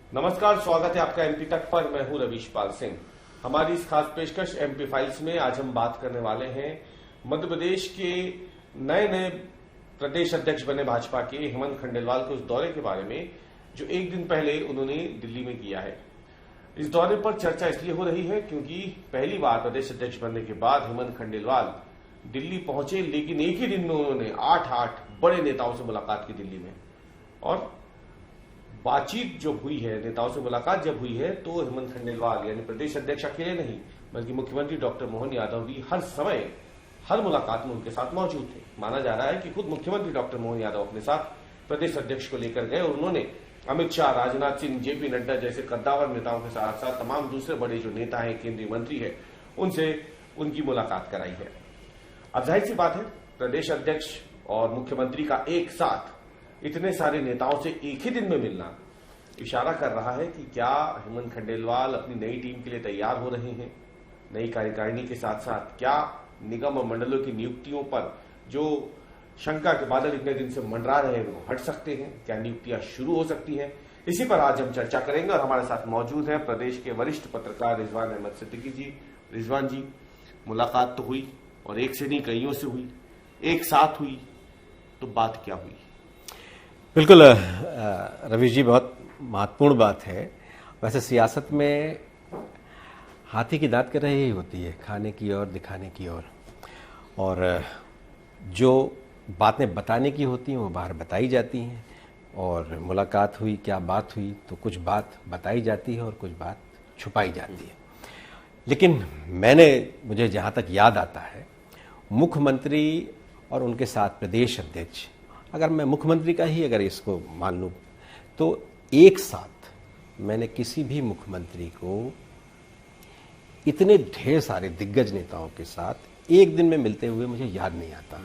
नमस्कार, स्वागत है आपका एमपी तक पर। मैं हूं रवीश पाल सिंह। हमारी इस खास पेशकश एमपी फाइल्स में आज हम बात करने वाले हैं मध्य प्रदेश के नए नए प्रदेश अध्यक्ष बने भाजपा के हेमंत खंडेलवाल के उस दौरे के बारे में जो एक दिन पहले उन्होंने दिल्ली में किया है। इस दौरे पर चर्चा इसलिए हो रही है क्योंकि पहली बार प्रदेश अध्यक्ष बनने के बाद हेमंत खंडेलवाल दिल्ली पहुंचे, लेकिन एक ही दिन में उन्होंने 8 बड़े नेताओं से मुलाकात की दिल्ली में। और बातचीत जो हुई है, नेताओं से मुलाकात जब हुई है, तो हेमंत खंडेलवाल यानी प्रदेश अध्यक्ष अकेले नहीं बल्कि मुख्यमंत्री डॉक्टर मोहन यादव भी हर समय हर मुलाकात में उनके साथ मौजूद थे। माना जा रहा है कि खुद मुख्यमंत्री डॉक्टर मोहन यादव अपने साथ प्रदेश अध्यक्ष को लेकर गए और उन्होंने अमित शाह, राजनाथ सिंह, जेपी नड्डा जैसे कद्दावर नेताओं के साथ साथ तमाम दूसरे बड़े जो नेता हैं, केंद्रीय मंत्री है, उनसे उनकी मुलाकात कराई है। अब जाहिर सी बात है, प्रदेश अध्यक्ष और मुख्यमंत्री का एक साथ इतने सारे नेताओं से एक ही दिन में मिलना इशारा कर रहा है कि क्या हेमंत खंडेलवाल अपनी नई टीम के लिए तैयार हो रहे हैं। नई कार्यकारिणी के साथ साथ क्या निगम और मंडलों की नियुक्तियों पर जो शंका के बादल इतने दिन से मंडरा रहे हैं वो हट सकते हैं, क्या नियुक्तियां शुरू हो सकती हैं। इसी पर आज हम चर्चा करेंगे और हमारे साथ मौजूद हैं प्रदेश के वरिष्ठ पत्रकार रिजवान अहमद सिद्दीकी जी। रिजवान जी, मुलाकात तो हुई और एक से नहीं कईयों से हुई, एक साथ हुई, तो बात क्या हुई? बिल्कुल रवि जी, बहुत महत्वपूर्ण बात है। वैसे सियासत में हाथी की दांत कर रही होती है, खाने की और दिखाने की और जो बातें बताने की होती हैं वो बाहर बताई जाती हैं। और मुलाकात हुई, क्या बात हुई, तो कुछ बात बताई जाती है और कुछ बात छुपाई जाती है। लेकिन मुझे जहाँ तक याद आता है, मुख्यमंत्री और उनके साथ प्रदेश अध्यक्ष, अगर मैं मुख्यमंत्री का ही अगर इसको मान लूँ, तो एक साथ मैंने किसी भी मुख्यमंत्री को इतने ढेर सारे दिग्गज नेताओं के साथ एक दिन में मिलते हुए मुझे याद नहीं आता।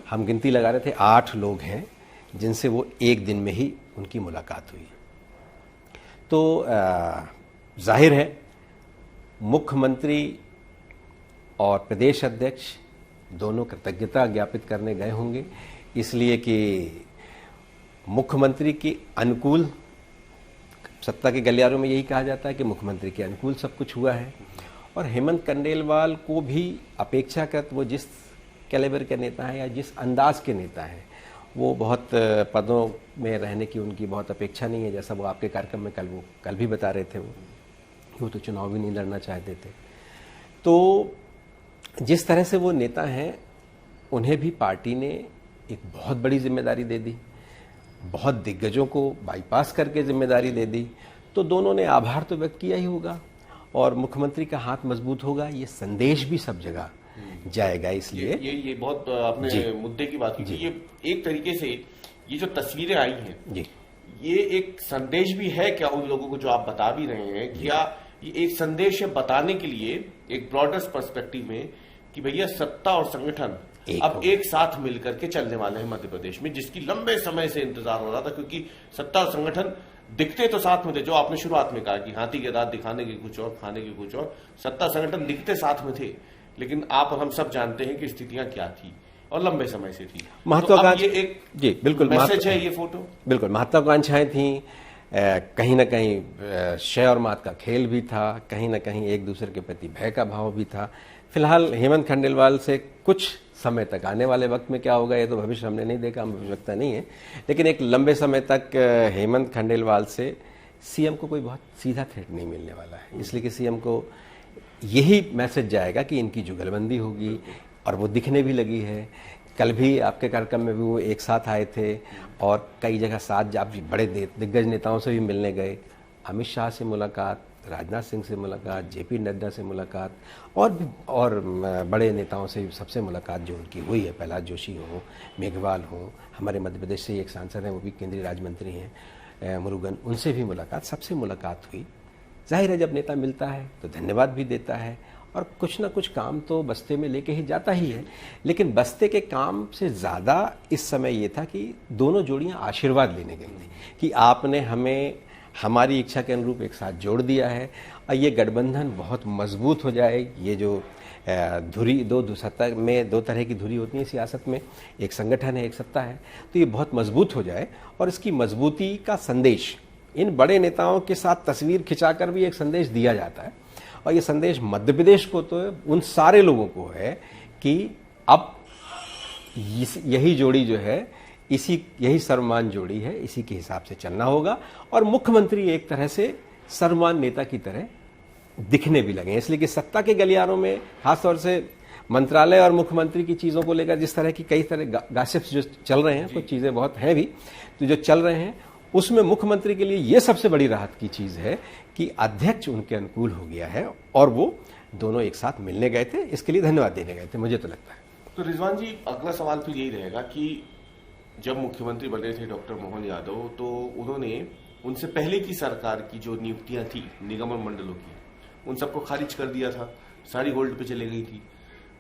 हम गिनती लगा रहे थे, 8 लोग हैं जिनसे वो एक दिन में ही उनकी मुलाकात हुई। तो जाहिर है मुख्यमंत्री और प्रदेश अध्यक्ष दोनों कृतज्ञता ज्ञापित करने गए होंगे, इसलिए कि मुख्यमंत्री के अनुकूल, सत्ता के गलियारों में यही कहा जाता है कि मुख्यमंत्री के अनुकूल सब कुछ हुआ है। और हेमंत खंडेलवाल को भी अपेक्षाकृत वो जिस कैलिबर के नेता हैं या जिस अंदाज के नेता हैं, वो बहुत पदों में रहने की उनकी बहुत अपेक्षा नहीं है। जैसा वो आपके कार्यक्रम में कल भी बता रहे थे, वो तो चुनाव भी नहीं लड़ना चाहते थे। तो जिस तरह से वो नेता हैं, उन्हें भी पार्टी ने एक बहुत बड़ी जिम्मेदारी दे दी, बहुत दिग्गजों को बाईपास करके जिम्मेदारी दे दी। तो दोनों ने आभार तो व्यक्त किया ही होगा और मुख्यमंत्री का हाथ मजबूत होगा, ये संदेश भी सब जगह जाएगा। इसलिए ये बहुत आपने मुद्दे की बात की। ये एक तरीके से ये जो तस्वीरें आई हैं जी, ये एक संदेश भी है क्या उन लोगों को जो आप बता भी रहे हैं? क्या ये एक संदेश है बताने के लिए एक ब्रॉडर पर्सपेक्टिव में कि भैया सत्ता और संगठन अब एक साथ मिलकर के चलने वाले हैं मध्य प्रदेश में, जिसकी लंबे समय से इंतजार हो रहा था। क्योंकि सत्ता और संगठन दिखते तो साथ में थे, जो आपने शुरुआत में कहा कि हाथी के दांत दिखाने के कुछ और, खाने के कुछ और। सत्ता संगठन दिखते साथ में थे, लेकिन आप और हम सब जानते हैं कि स्थितियां क्या थी और लंबे समय से थी। महत्वाकांक्षा, तो ये एक जी बिल्कुल मैसेज है, ये फोटो बिल्कुल महत्वाकांक्षाएं थी। कहीं ना कहीं शय और मात का खेल भी था, कहीं ना कहीं एक दूसरे के प्रति भय का भाव भी था। फिलहाल हेमंत खंडेलवाल से कुछ समय तक, आने वाले वक्त में क्या होगा ये तो भविष्य हमने नहीं देखा, हम भविष्यवक्ता नहीं है, लेकिन एक लंबे समय तक हेमंत खंडेलवाल से सीएम को कोई बहुत सीधा थ्रेट नहीं मिलने वाला है। इसलिए कि सीएम को यही मैसेज जाएगा कि इनकी जुगलबंदी होगी और वो दिखने भी लगी है। कल भी आपके कार्यक्रम में भी वो एक साथ आए थे और कई जगह साथ आप बड़े दिग्गज नेताओं से भी मिलने गए। अमित शाह से मुलाकात, राजनाथ सिंह से मुलाकात, जेपी नड्डा से मुलाकात और बड़े नेताओं से सबसे मुलाकात जो उनकी हुई है, प्रहलाद जोशी हो, मेघवाल हो, हमारे मध्य प्रदेश से एक सांसद हैं वो भी केंद्रीय राज्य मंत्री हैं मुरुगन, उनसे भी मुलाकात, सबसे मुलाकात हुई। जाहिर है जब नेता मिलता है तो धन्यवाद भी देता है और कुछ ना कुछ काम तो बस्ते में लेके ही जाता ही है। लेकिन बस्ते के काम से ज़्यादा इस समय ये था कि दोनों जोड़ियां आशीर्वाद लेने गई थी कि आपने हमें हमारी इच्छा के अनुरूप एक साथ जोड़ दिया है और ये गठबंधन बहुत मजबूत हो जाए। ये जो धुरी दो सत्ता में दो तरह की धुरी होती है सियासत में, एक संगठन है एक सत्ता है, तो ये बहुत मजबूत हो जाए और इसकी मजबूती का संदेश इन बड़े नेताओं के साथ तस्वीर खिंचाकर भी एक संदेश दिया जाता है, और ये संदेश मध्य प्रदेश को तो उन सारे लोगों को है कि अब यही जोड़ी जो है, यही सर्वमान जोड़ी है, इसी के हिसाब से चलना होगा। और मुख्यमंत्री एक तरह से सर्वमान नेता की तरह दिखने भी लगे, इसलिए कि सत्ता के गलियारों में खासतौर से मंत्रालय और मुख्यमंत्री की चीजों को लेकर जिस तरह की कई तरह गासिप्स जो चल रहे हैं, कुछ चीजें बहुत हैं भी, तो जो चल रहे हैं उसमें मुख्यमंत्री के लिए यह सबसे बड़ी राहत की चीज है कि अध्यक्ष उनके अनुकूल हो गया है और वो दोनों एक साथ मिलने गए थे, इसके लिए धन्यवाद देने गए थे, मुझे तो लगता है। तो रिजवान जी, अगला सवाल फिर यही रहेगा कि जब मुख्यमंत्री बने थे डॉक्टर मोहन यादव, तो उन्होंने उनसे पहले की सरकार की जो नियुक्तियां थी निगम मंडलों की, उन सबको खारिज कर दिया था, सारी होल्ड पे चली गई थी।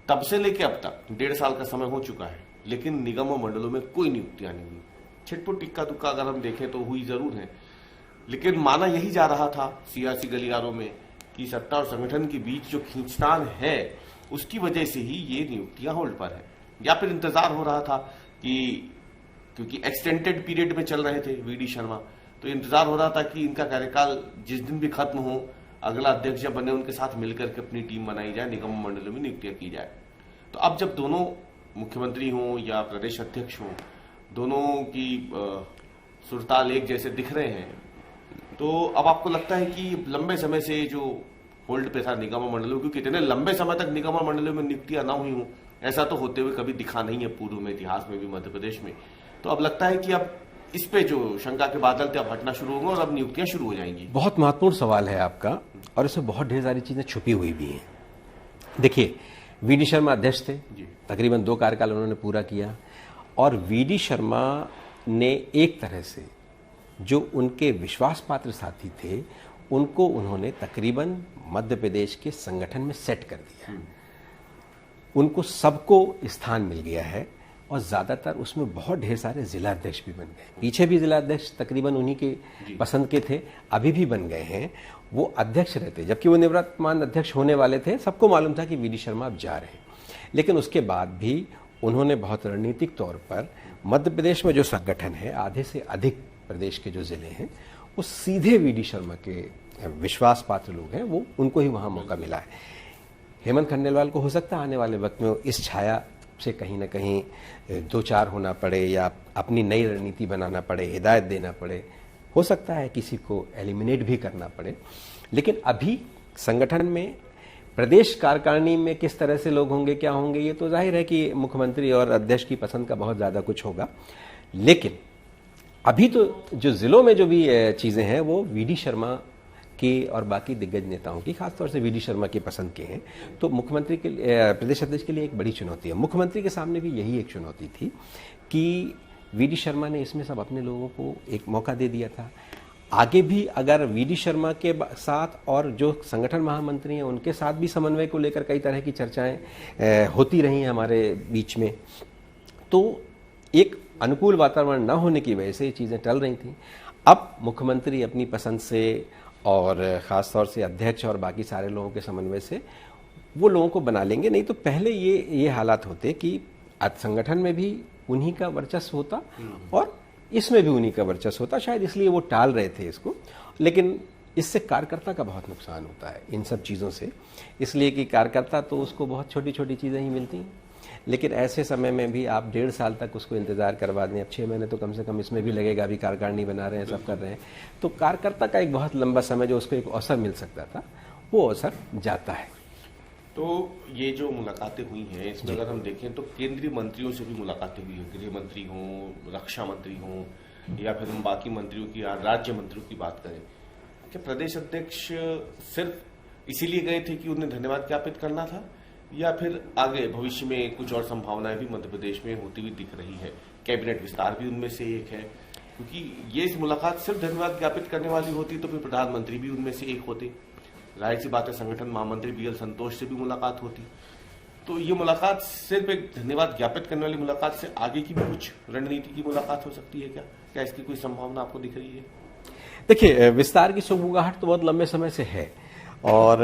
तब से लेके अब तक 1.5 साल का समय हो चुका है, लेकिन निगम मंडलों में कोई नियुक्तियां नहीं हुई। छिटपुट इक्का दुक्का अगर हम देखें तो हुई जरूर है, लेकिन माना यही जा रहा था सियासी गलियारों में कि सत्ता और संगठन के बीच जो खींचतान है उसकी वजह से ही ये नियुक्तियां होल्ड पर है, या फिर इंतजार हो रहा था कि क्योंकि एक्सटेंडेड पीरियड में चल रहे थे वीडी शर्मा, तो इंतजार हो रहा था कि इनका कार्यकाल जिस दिन भी खत्म हो, अगला अध्यक्ष जब बने उनके साथ मिलकर के अपनी टीम बनाई जाए, निगम मंडलों में नियुक्तियां की जाए। तो अब जब दोनों मुख्यमंत्री हों या प्रदेश अध्यक्ष हों, दोनों की सुरताल एक जैसे दिख रहे हैं, तो अब आपको लगता है कि लंबे समय से जो होल्ड पे था निगम मंडलों, क्योंकि इतने लंबे समय तक निगम मंडलों में नियुक्तियां ना हुई हूं, ऐसा तो होते हुए कभी दिखा नहीं है पूर्व में, इतिहास में भी मध्य प्रदेश में, तो अब लगता है कि अब इस पे जो शंका के बादल थे अब हटना शुरू होंगे और अब नियुक्तियां शुरू हो जाएंगी। बहुत महत्वपूर्ण सवाल है आपका, और इसमें बहुत ढेर सारी चीजें छुपी हुई भी हैं। देखिए, वीडी शर्मा अध्यक्ष थे, तकरीबन 2 कार्यकाल उन्होंने पूरा किया, और वीडी शर्मा ने एक तरह से जो उनके विश्वास पात्र साथी थे उनको उन्होंने तकरीबन मध्य प्रदेश के संगठन में सेट कर दिया। उनको सबको स्थान मिल गया है, और ज्यादातर उसमें बहुत ढेर सारे जिला अध्यक्ष भी बन गए। पीछे भी जिला अध्यक्ष तकरीबन उन्हीं के पसंद के थे, अभी भी बन गए हैं। वो अध्यक्ष रहते, जबकि वो निवृत्तमान अध्यक्ष होने वाले थे, सबको मालूम था कि वीडी शर्मा अब जा रहे हैं, लेकिन उसके बाद भी उन्होंने बहुत रणनीतिक तौर पर मध्य प्रदेश में जो संगठन है, आधे से अधिक प्रदेश के जो जिले हैं, वो सीधे वीडी शर्मा के विश्वास पात्र लोग हैं, वो उनको ही वहां मौका मिला है। हेमंत खंडेलवाल को हो सकता है आने वाले वक्त में इस छाया से कहीं ना कहीं 2-4 होना पड़े, या अपनी नई रणनीति बनाना पड़े, हिदायत देना पड़े, हो सकता है किसी को एलिमिनेट भी करना पड़े। लेकिन अभी संगठन में प्रदेश कार्यकारिणी में किस तरह से लोग होंगे, क्या होंगे, ये तो जाहिर है कि मुख्यमंत्री और अध्यक्ष की पसंद का बहुत ज्यादा कुछ होगा। लेकिन अभी तो जो जिलों में जो भी चीजें हैं वो वीडी शर्मा की और बाकी दिग्गज नेताओं की, खासतौर से वीडी शर्मा की पसंद के हैं। तो मुख्यमंत्री के प्रदेश अध्यक्ष के लिए एक बड़ी चुनौती है। मुख्यमंत्री के सामने भी यही एक चुनौती थी कि वीडी शर्मा ने इसमें सब अपने लोगों को एक मौका दे दिया था। आगे भी अगर वीडी शर्मा के साथ और जो संगठन महामंत्री हैं उनके साथ भी समन्वय को लेकर कई तरह की चर्चाएं होती रही हैं हमारे बीच में, तो एक अनुकूल वातावरण न होने की वजह से ये चीज़ें टल रही थी। अब मुख्यमंत्री अपनी पसंद से और ख़ास तौर से अध्यक्ष और बाकी सारे लोगों के समन्वय से वो लोगों को बना लेंगे। नहीं तो पहले ये हालात होते कि संगठन में भी उन्हीं का वर्चस्व होता और इसमें भी उन्हीं का वर्चस्व होता, शायद इसलिए वो टाल रहे थे इसको। लेकिन इससे कार्यकर्ता का बहुत नुकसान होता है इन सब चीज़ों से, इसलिए कि कार्यकर्ता तो उसको बहुत छोटी छोटी चीज़ें ही मिलती हैं, लेकिन ऐसे समय में भी आप 1.5 साल तक उसको इंतजार करवा दें। अब 6 महीने तो कम से कम इसमें भी लगेगा, अभी कार्यकारिणी बना रहे हैं, सब कर रहे हैं, तो कार्यकर्ता का एक बहुत लंबा समय जो उसको एक अवसर मिल सकता था वो अवसर जाता है। तो ये जो मुलाकातें हुई हैं इसमें अगर हम देखें तो केंद्रीय मंत्रियों से भी मुलाकातें हुई हैं, गृह मंत्री हों, रक्षा मंत्री हों, या फिर हम बाकी मंत्रियों की, राज्य मंत्रियों की बात करें, क्या प्रदेश अध्यक्ष सिर्फ इसीलिए गए थे कि उन्हें धन्यवाद ज्ञापित करना था, या फिर आगे भविष्य में कुछ और संभावनाएं भी मध्य प्रदेश में होती हुई दिख रही है? कैबिनेट विस्तार भी उनमें से एक है, क्योंकि ये मुलाकात सिर्फ धन्यवाद ज्ञापित करने वाली होती तो फिर प्रधानमंत्री भी उनमें से एक होते, जाहिर सी बात है संगठन महामंत्री BL संतोष से भी मुलाकात होती। तो ये मुलाकात सिर्फ एक धन्यवाद ज्ञापित करने वाली मुलाकात से आगे की भी कुछ रणनीति की मुलाकात हो सकती है क्या? क्या इसकी कोई संभावना आपको दिख रही है? देखिए, विस्तार की सुगबुगाहट तो बहुत लंबे समय से है, और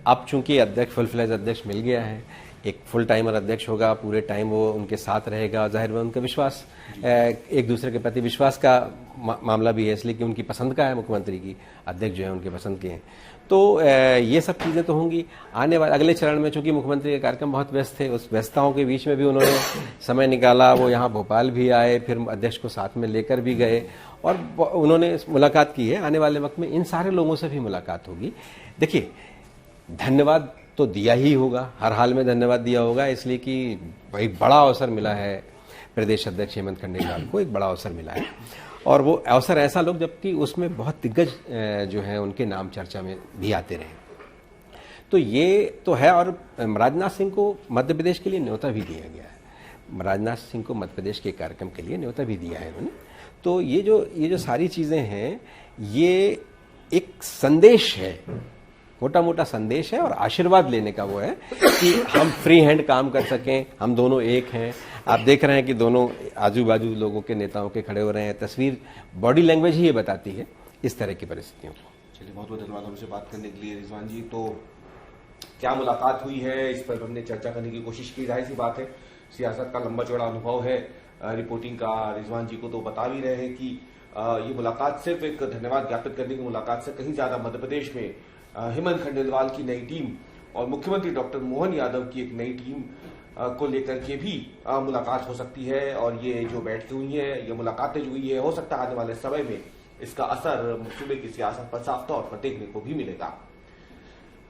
अब चूंकि अध्यक्ष फुल फ्लेज अध्यक्ष मिल गया है, एक फुल टाइमर अध्यक्ष होगा, पूरे टाइम वो उनके साथ रहेगा। जाहिर है उनका विश्वास, एक दूसरे के प्रति विश्वास का मामला भी है, इसलिए कि उनकी पसंद का है, मुख्यमंत्री की अध्यक्ष जो है उनके पसंद के हैं। तो ये सब चीज़ें तो होंगी। आने वाले अगले चरण में चूंकि मुख्यमंत्री के कार्यक्रम बहुत व्यस्त थे, उस व्यस्तताओं के बीच में भी उन्होंने समय निकाला, वो यहाँ भोपाल भी आए, फिर अध्यक्ष को साथ में लेकर भी गए और उन्होंने मुलाकात की है। आने वाले वक्त में इन सारे लोगों से भी मुलाकात होगी। देखिए, धन्यवाद तो दिया ही होगा, हर हाल में धन्यवाद दिया होगा, इसलिए कि एक बड़ा अवसर मिला है प्रदेश अध्यक्ष हेमंत खंडेलवाल को, एक बड़ा अवसर मिला है और वो अवसर ऐसा लोग जबकि उसमें बहुत दिग्गज जो है उनके नाम चर्चा में भी आते रहे, तो ये तो है। और राजनाथ सिंह को मध्य प्रदेश के लिए न्योता भी दिया गया है, राजनाथ सिंह को मध्य प्रदेश के कार्यक्रम के लिए न्योता भी दिया है उन्होंने। तो ये जो सारी चीज़ें हैं, ये एक संदेश है, मोटा मोटा संदेश है और आशीर्वाद लेने का वो है कि हम फ्री हैंड काम कर सकें, हम दोनों एक हैं। आप देख रहे हैं कि दोनों आजू बाजू लोगों के नेताओं के खड़े हो रहे हैं, तस्वीर बॉडी लैंग्वेज ही ये बताती है इस तरह की परिस्थितियों को। चलिए, बहुत बहुत धन्यवाद हमसे बात करने के लिए रिजवान जी। तो क्या मुलाकात हुई है, इस पर हमने चर्चा करने की कोशिश की। जाहिर सी बात है, सियासत का लंबा चौड़ा अनुभव है रिपोर्टिंग का, रिजवान जी को तो बता भी रहे हैं कि ये मुलाकात सिर्फ एक धन्यवाद ज्ञापित करने की मुलाकात से कहीं ज्यादा मध्य प्रदेश में हेमंत खंडेलवाल की नई टीम और मुख्यमंत्री डॉक्टर मोहन यादव की एक नई टीम को लेकर के भी मुलाकात हो सकती है। और ये जो बैठकें हुई हैं, ये मुलाकातें जो हुई है, हो सकता है आने वाले समय में इसका असर सूबे की सियासत पर साफ तौर पर देखने को भी मिलेगा।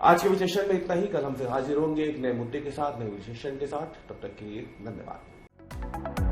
आज के विश्लेषण में इतना ही। कल हम फिर हाजिर होंगे एक नए मुद्दे के साथ, नए विश्लेषण के साथ। तब तक के लिए धन्यवाद।